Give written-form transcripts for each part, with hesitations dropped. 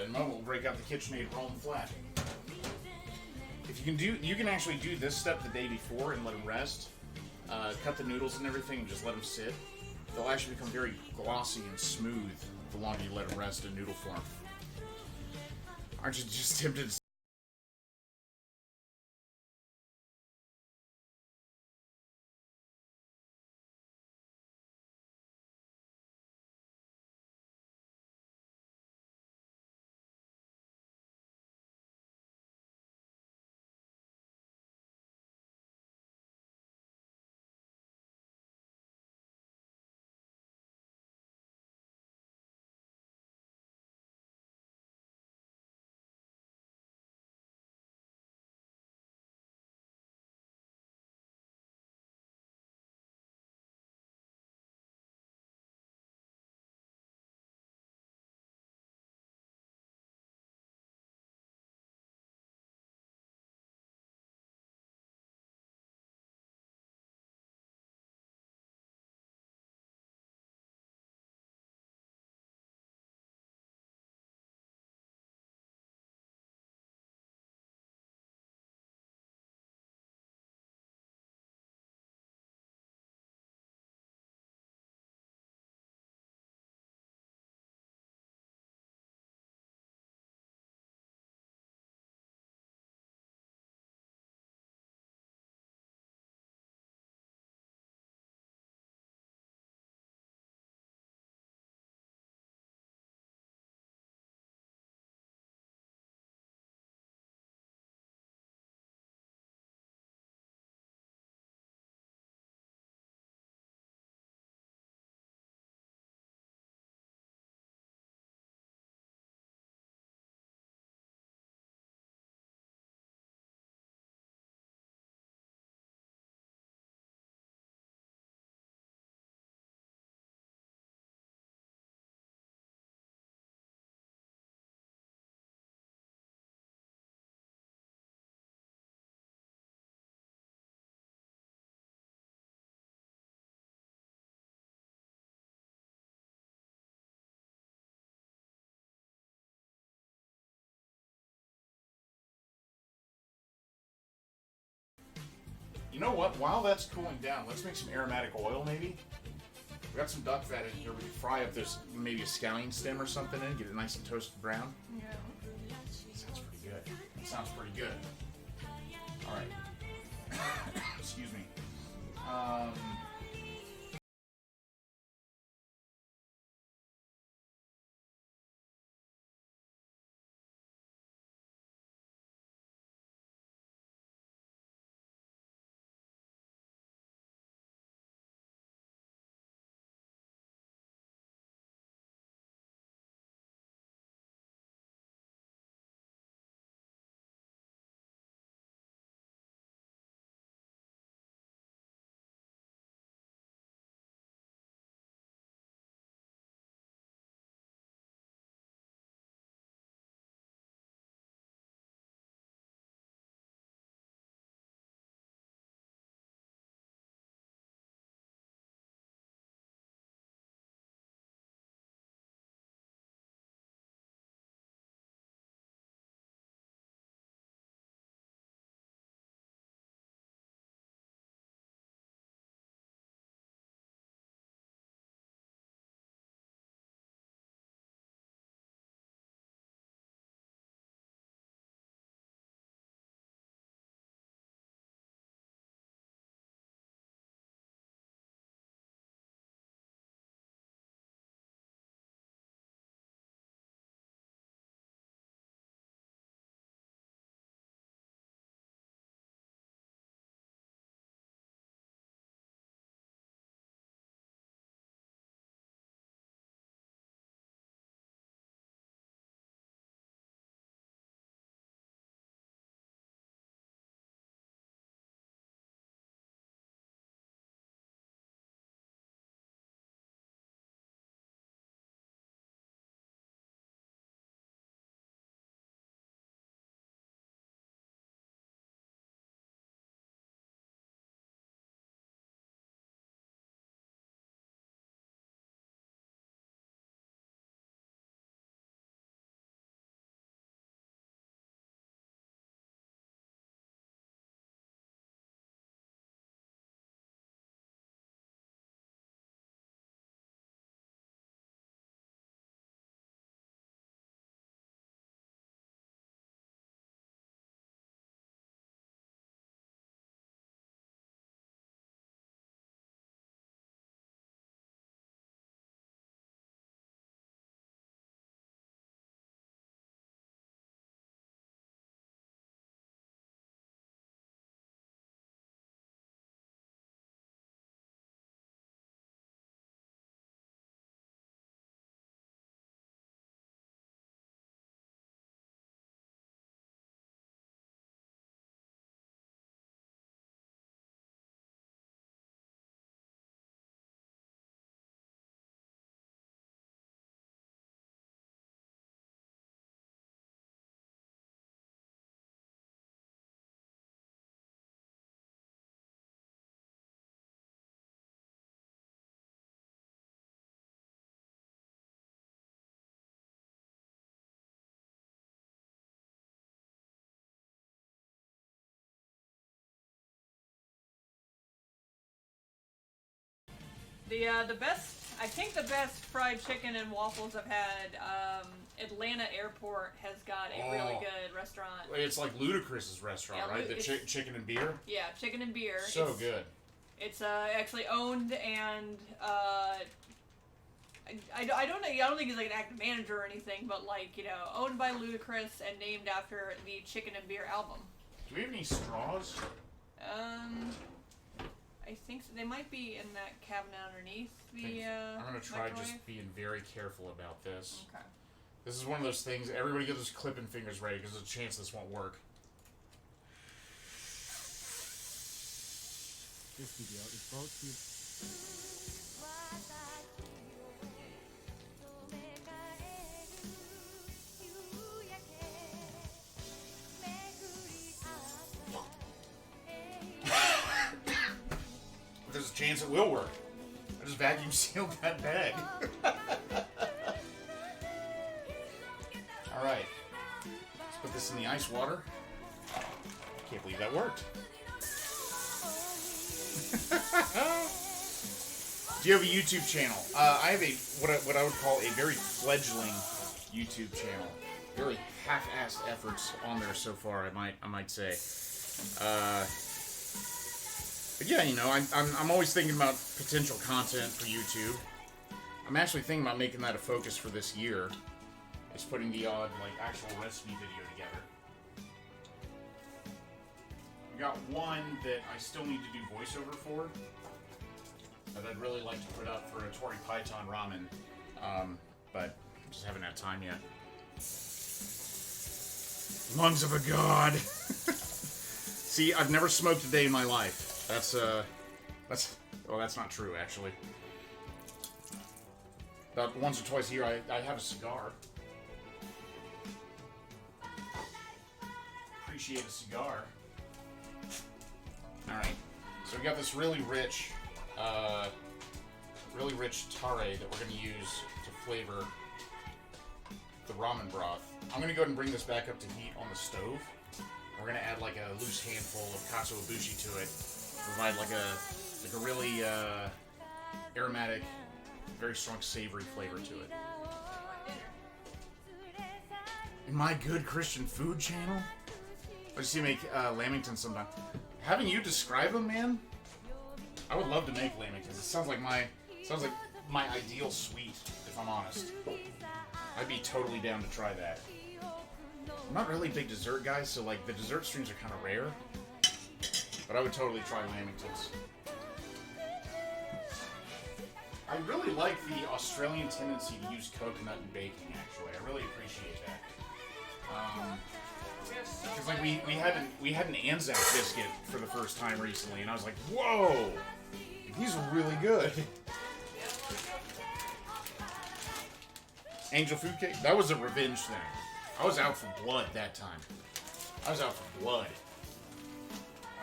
in a moment we'll break out the KitchenAid Rome flat. If you can actually do this step the day before and let them rest. Cut the noodles and everything and just let them sit. They'll actually become very glossy and smooth the longer you let them rest in noodle form. Aren't you just tempted to... You know what? While that's cooling down, let's make some aromatic oil maybe. We got some duck fat in here. We can fry up this maybe a scallion stem or something in, get it nice and toasted brown. Yeah. Sounds pretty good. That sounds pretty good. All right. Excuse me. The best, I think the best fried chicken and waffles I've had, Atlanta Airport has got a really good restaurant. It's like Ludacris's restaurant, right? The chicken and beer? Yeah, chicken and beer. So good. It's actually owned and I don't think he's like an active manager or anything, but like, you know, owned by Ludacris and named after the Chicken and Beer album. Do we have any straws? I think so. They might be in that cabinet underneath the I'm gonna try microwave. just being very careful about this. Okay. This is one of those things, everybody get those clipping fingers ready because there's a chance this won't work. This video is brought to you. There's a chance it will work. I just vacuum sealed that bag. Alright. Let's put this in the ice water. Can't believe that worked. Do you have a YouTube channel? I have what I would call a very fledgling YouTube channel. Very half-assed efforts on there so far, I might say. But yeah, you know, I'm always thinking about potential content for YouTube. I'm actually thinking about making that a focus for this year. Is putting the odd, like, actual recipe video together. We got one that I still need to do voiceover for. That I'd really like to put up for a Tori Python ramen. But just haven't had time yet. Lungs of a god! See, I've never smoked a day in my life. That's not true, actually. About once or twice a year, I have a cigar. Appreciate a cigar. Alright, so we got this really rich tare that we're going to use to flavor the ramen broth. I'm going to go ahead and bring this back up to heat on the stove. We're going to add like a loose handful of katsuobushi to it. Provide like a really aromatic, very strong savory flavor to it. In my good Christian food channel, I just see make lamingtons sometime. Having you describe them, man, I would love to make lamingtons. It sounds like my ideal sweet, if I'm honest. I'd be totally down to try that. I'm not really a big dessert guy, so like the dessert streams are kind of rare. But I would totally try lamingtons. I really like the Australian tendency to use coconut in baking, actually. I really appreciate that. Because like we had an Anzac biscuit for the first time recently, and I was like, whoa! These are really good. Angel food cake? That was a revenge thing. I was out for blood that time. I was out for blood.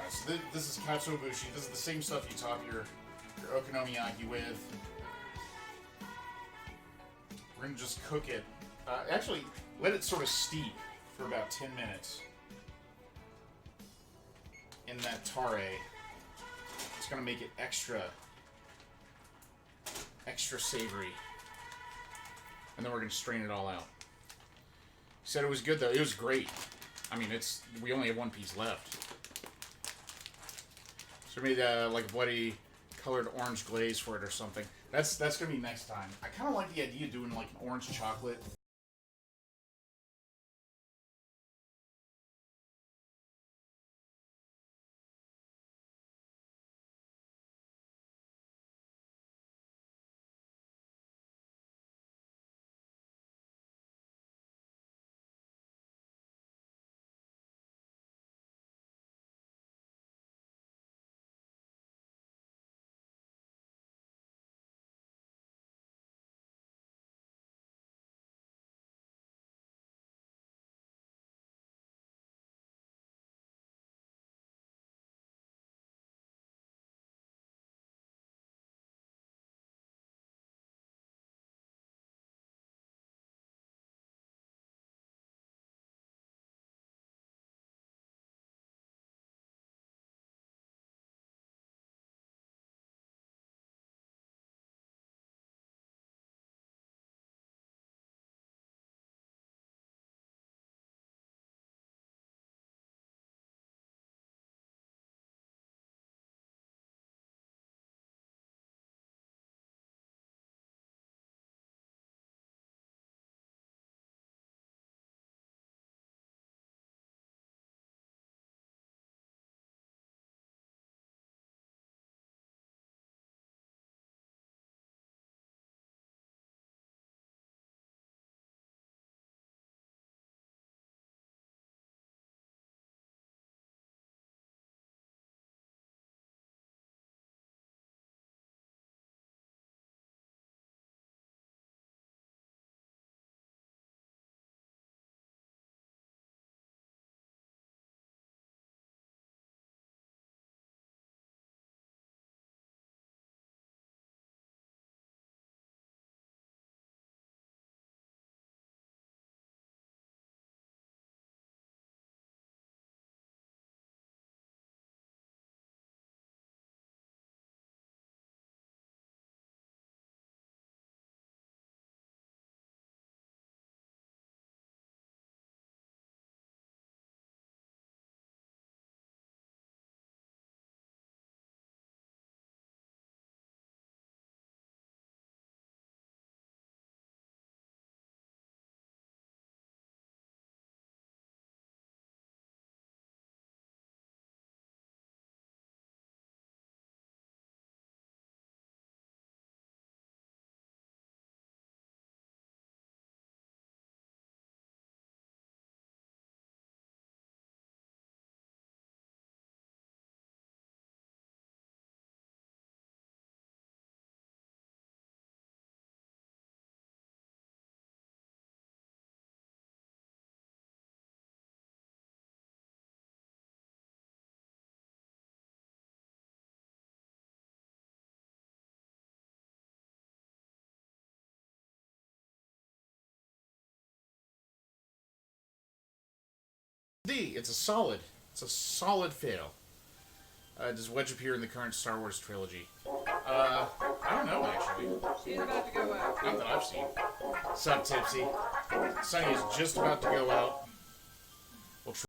So this is katsuobushi. This is the same stuff you top your okonomiyaki with. We're going to just cook it. Actually, let it sort of steep for about 10 minutes in that tare. It's going to make it extra savory. And then we're going to strain it all out. He said it was good, though. It was great. I mean, we only have one piece left. So we made like a bloody colored orange glaze for it or something. That's going to be next time. I kind of like the idea of doing like an orange chocolate D. It's a solid. It's a solid fail. Does Wedge appear in the current Star Wars trilogy? I don't know, actually. She's about to go out. Not that I've seen. Sup, Tipsy? Sunny is just about to go out. We'll try.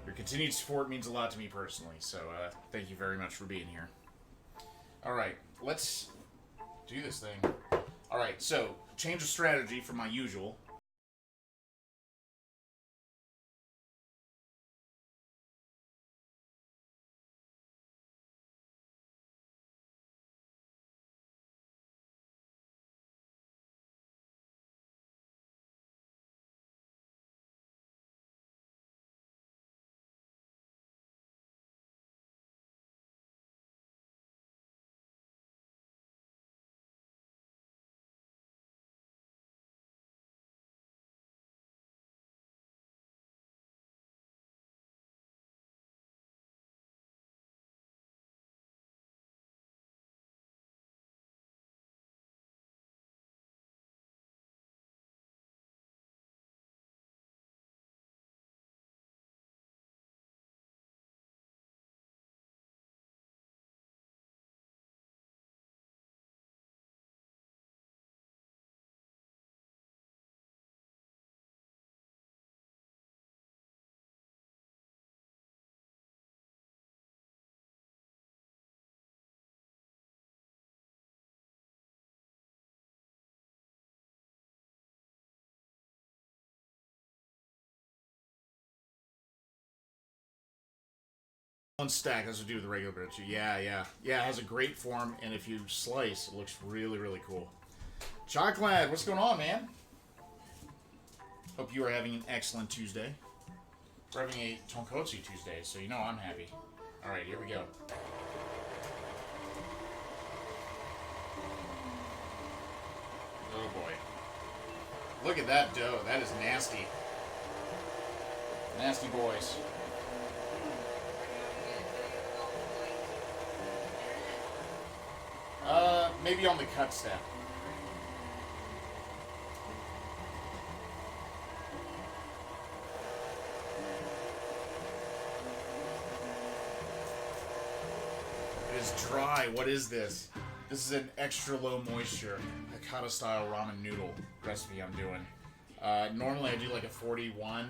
Your continued support means a lot to me personally, so thank you very much for being here. Alright, let's do this thing. Alright, so, change of strategy from my usual. One stack has to do with the regular bread too. Yeah, yeah. Yeah, it has a great form, and if you slice, it looks really, really cool. Chocolate, what's going on, man? Hope you are having an excellent Tuesday. We're having a Tonkotsu Tuesday, so you know I'm happy. Alright, here we go. Oh boy. Look at that dough. That is nasty. Nasty boys. Maybe on the cut step. It is dry. What is this? This is an extra low moisture Hakata style ramen noodle recipe I'm doing. Normally I do like a 41%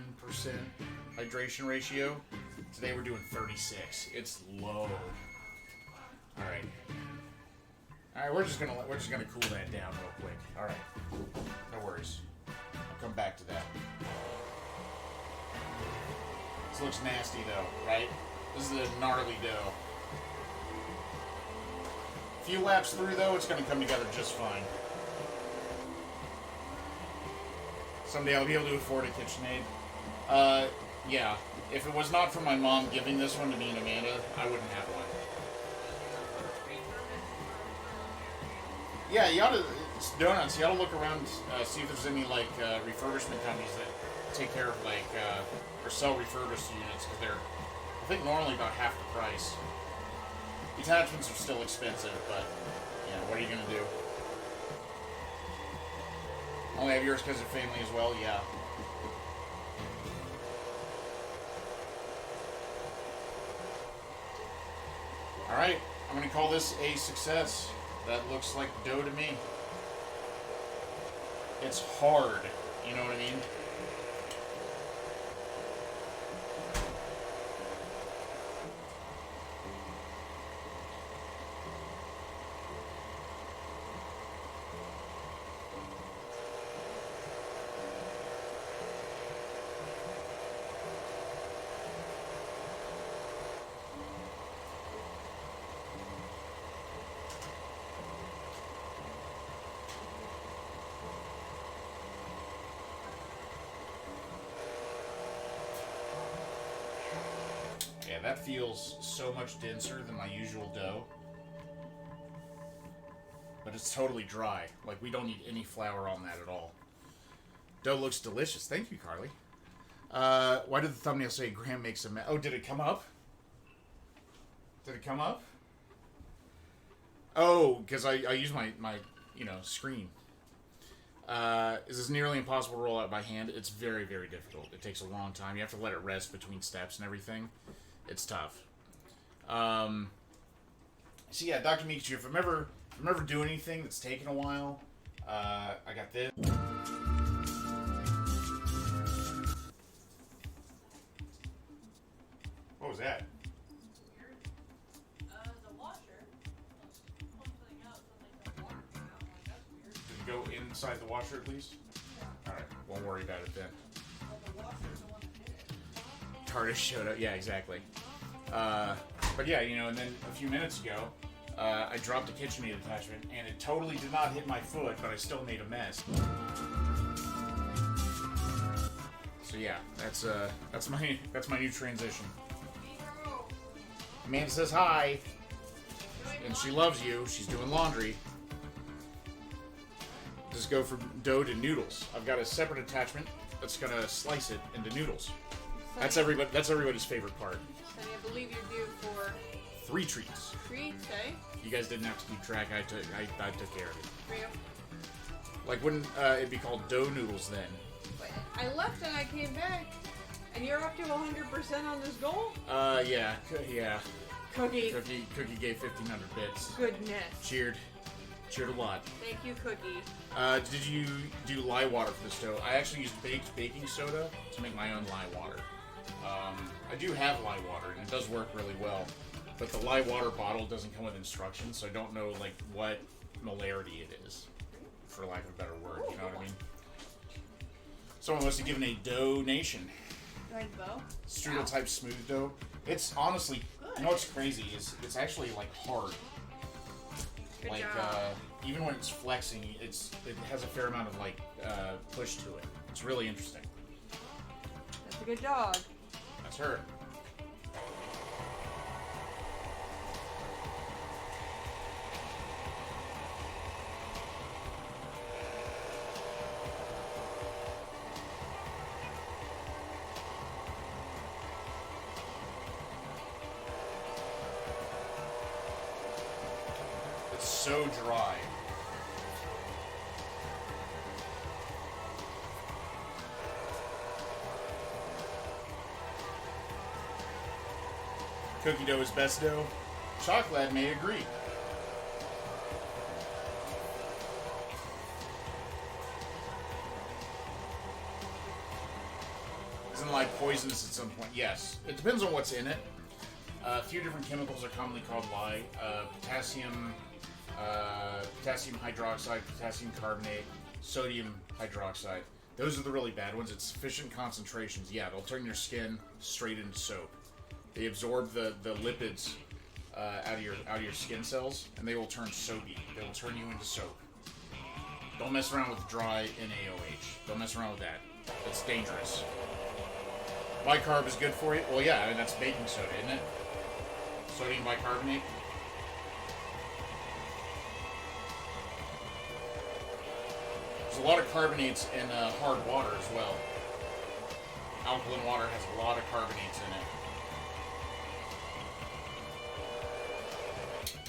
hydration ratio. Today we're doing 36. It's low. All right. All right, we're just gonna cool that down real quick. All right, no worries. I'll come back to that. This looks nasty though, right? This is a gnarly dough. A few laps through though, it's gonna come together just fine. Someday I'll be able to afford a KitchenAid. Yeah. If it was not for my mom giving this one to me and Amanda, I wouldn't have one. Yeah, you ought to, it's donuts, you ought to look around, see if there's any, like, refurbishment companies that take care of, like, or sell refurbished units, because they're, I think, normally about half the price. The attachments are still expensive, but, yeah, what are you going to do? Only have yours because of family as well? Yeah. Alright, I'm going to call this a success. That looks like dough to me. It's hard, you know what I mean? Yeah, that feels so much denser than my usual dough. But it's totally dry. Like, we don't need any flour on that at all. Dough looks delicious. Thank you, Carly. Why did the thumbnail say Graham makes a mess? Oh, did it come up? Did it come up? Oh, because I use my screen. Is this nearly impossible to roll out by hand? It's very, very difficult. It takes a long time. You have to let it rest between steps and everything. It's tough. So yeah, Dr. Mikachu, if I'm ever doing anything that's taken a while, I got this. What was that? The washer. Something else, like the water came out. Like, that's weird. Did it go inside the washer at least? Alright, won't worry about it then. Well, the washer's the one that did it. TARDIS showed up. Yeah, exactly. But yeah, and then a few minutes ago, I dropped a KitchenAid attachment, and it totally did not hit my foot, but I still made a mess. So yeah, that's my new transition. Amanda says hi, and she loves you. She's doing laundry. Just go from dough to noodles. I've got a separate attachment that's gonna slice it into noodles. That's everybody's favorite part. And I believe you're due for 3 treats. treats, eh? You guys didn't have to keep track. I took care of it. For you. Like, wouldn't it be called dough noodles then? But I left and I came back, and you're up to 100% on this goal? Yeah. Cookie. Cookie gave 1,500 bits. Goodness. Cheered a lot. Thank you, Cookie. Did you do lye water for this dough? I actually used baked baking soda to make my own lye water. I do have lye water, and it does work really well. But the lye water bottle doesn't come with instructions, so I don't know, like, what molarity it is, for lack of a better word, you know what I mean? Someone must have given a donation. Right, Bo? Strudel type smooth dough. It's honestly You know what's crazy is it's actually like hard. Good like job. even when it's flexing, it has a fair amount of like push to it. It's really interesting. That's a good dog. That's her. It's so dry. Cookie dough is best dough. Chocolate may agree. Isn't it like poisonous at some point? Yes. It depends on what's in it. A few different chemicals are commonly called lye. Potassium hydroxide, potassium carbonate, sodium hydroxide. Those are the really bad ones. At sufficient concentrations, yeah, they'll turn your skin straight into soap. They absorb the lipids out of your skin cells, and they will turn soapy. They will turn you into soap. Don't mess around with dry NaOH. Don't mess around with that. That's dangerous. Bicarb is good for you. Well, yeah, I mean, that's baking soda, isn't it? Sodium bicarbonate. There's a lot of carbonates in hard water as well. Alkaline water has a lot of carbonates in it.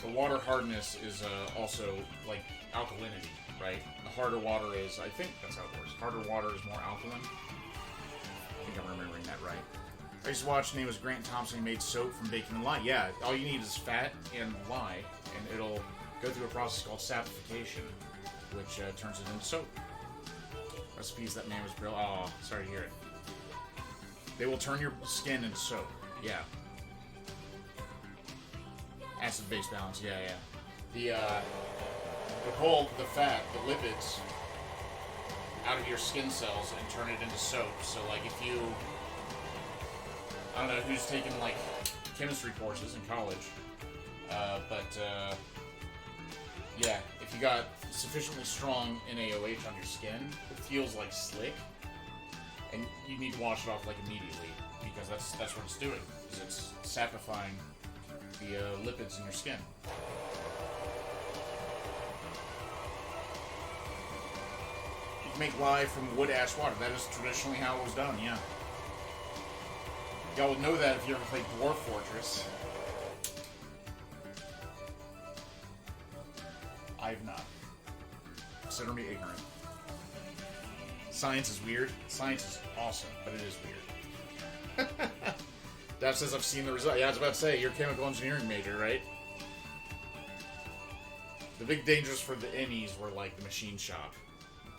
The water hardness is also like alkalinity, right? The harder water is, I think that's how it works. Harder water is more alkaline. I think I'm remembering that right. I used to watch, his name was Grant Thompson. He made soap from baking lye. Yeah, all you need is fat and lye, and it'll go through a process called sapification, which turns it into soap. Recipes that man was brilliant. Oh, sorry to hear it. They will turn your skin into soap. Yeah. Acid-base balance. Yeah, yeah. The pull the fat, the lipids, out of your skin cells and turn it into soap. So, like, if you, I don't know who's taken like chemistry courses in college, yeah, if you got sufficiently strong NaOH on your skin, it feels like slick, and you need to wash it off like immediately because that's what it's doing. Is it's sapifying the lipids in your skin. You can make lye from wood ash water. That is traditionally how it was done. Yeah. Y'all would know that if you ever played Dwarf Fortress. I've not. Consider me ignorant. Science is weird. Science is awesome, but it is weird. Daph says I've seen the result. Yeah, I was about to say, you're a chemical engineering major, right? The big dangers for the innies were like the machine shop.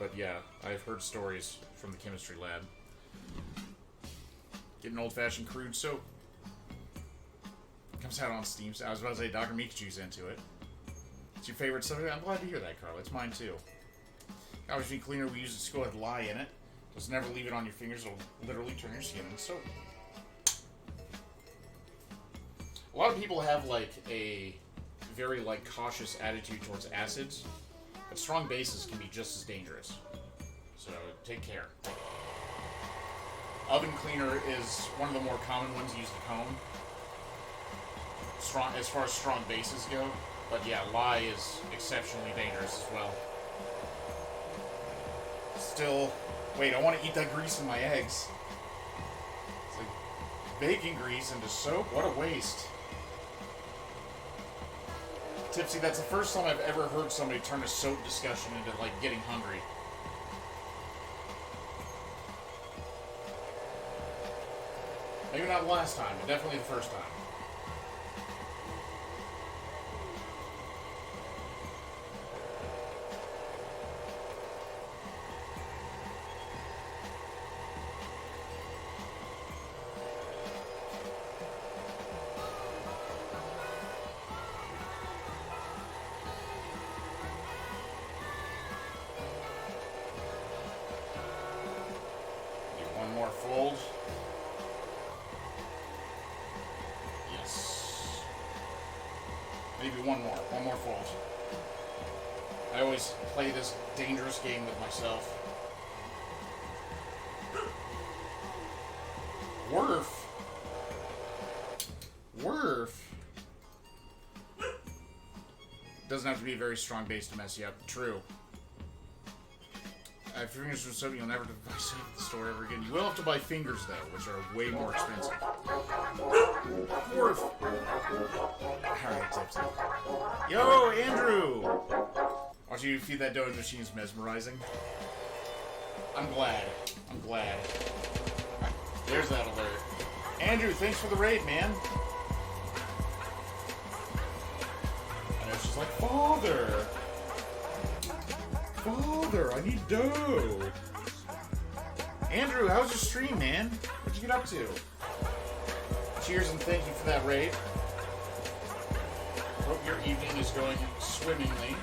But yeah, I've heard stories from the chemistry lab. Getting old-fashioned crude soap. Comes out on Steam. I was about to say Dr. Mikachu's into it. It's your favorite stuff? I'm glad to hear that, Carl. It's mine too. Garbage machine cleaner we use at school had lye in it. Just never leave it on your fingers. It'll literally turn your skin into soap. A lot of people have like a very like cautious attitude towards acids, but strong bases can be just as dangerous. So take care. Oven cleaner is one of the more common ones used at home. Strong as far as strong bases go, but yeah, lye is exceptionally dangerous as well. Still, wait, I want to eat that grease in my eggs. It's like baking grease into soap. What a waste. Tipsy, that's the first time I've ever heard somebody turn a soap discussion into, like, getting hungry. Maybe not the last time, but definitely the first time. One more fault. I always play this dangerous game with myself. Worf. Worf. Doesn't have to be a very strong base to mess you up. True. If you're fingers from soap, you'll never buy soap at the store ever again. You will have to buy fingers, though, which are way more expensive. Worf. Alright, tipsy. Yo, Andrew! Watching you feed that dough machine is mesmerizing. I'm glad. I'm glad. Right, there's that alert. Andrew, thanks for the raid, man. I know she's like, Father! Father, I need dough! Andrew, how was your stream, man? What'd you get up to? Cheers and thank you for that raid. Hope your evening is going swimmingly.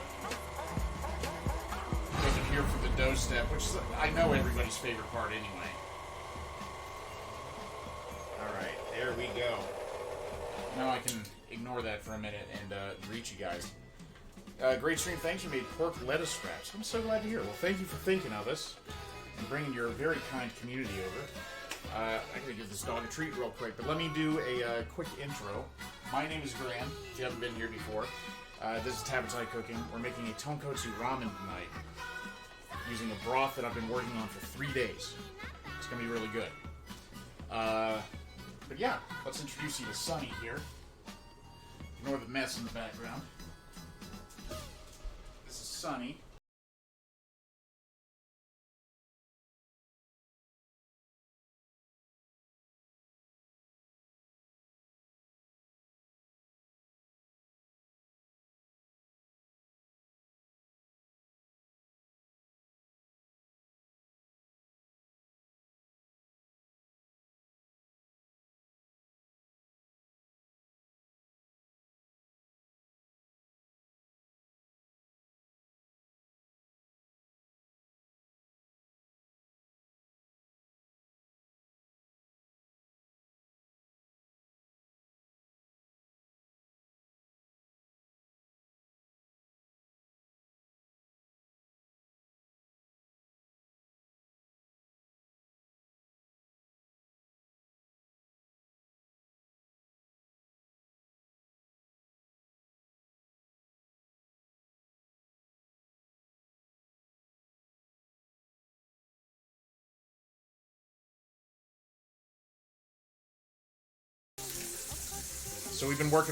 Taking here for the dough step, which is, I know, everybody's favorite part anyway. Alright, there we go. Now I can ignore that for a minute and greet you guys. Great stream, thanks. You made pork lettuce scraps. I'm so glad to hear. Well, thank you for thinking of us and bringing your very kind community over. I gotta give this dog a treat real quick, but let me do a quick intro. My name is Graham, if you haven't been here before. This is Tabatai Cooking. We're making a tonkotsu ramen tonight using a broth that I've been working on for 3 days. It's gonna be really good. But yeah, let's introduce you to Sunny here. Ignore the mess in the background. This is Sunny. So we've been working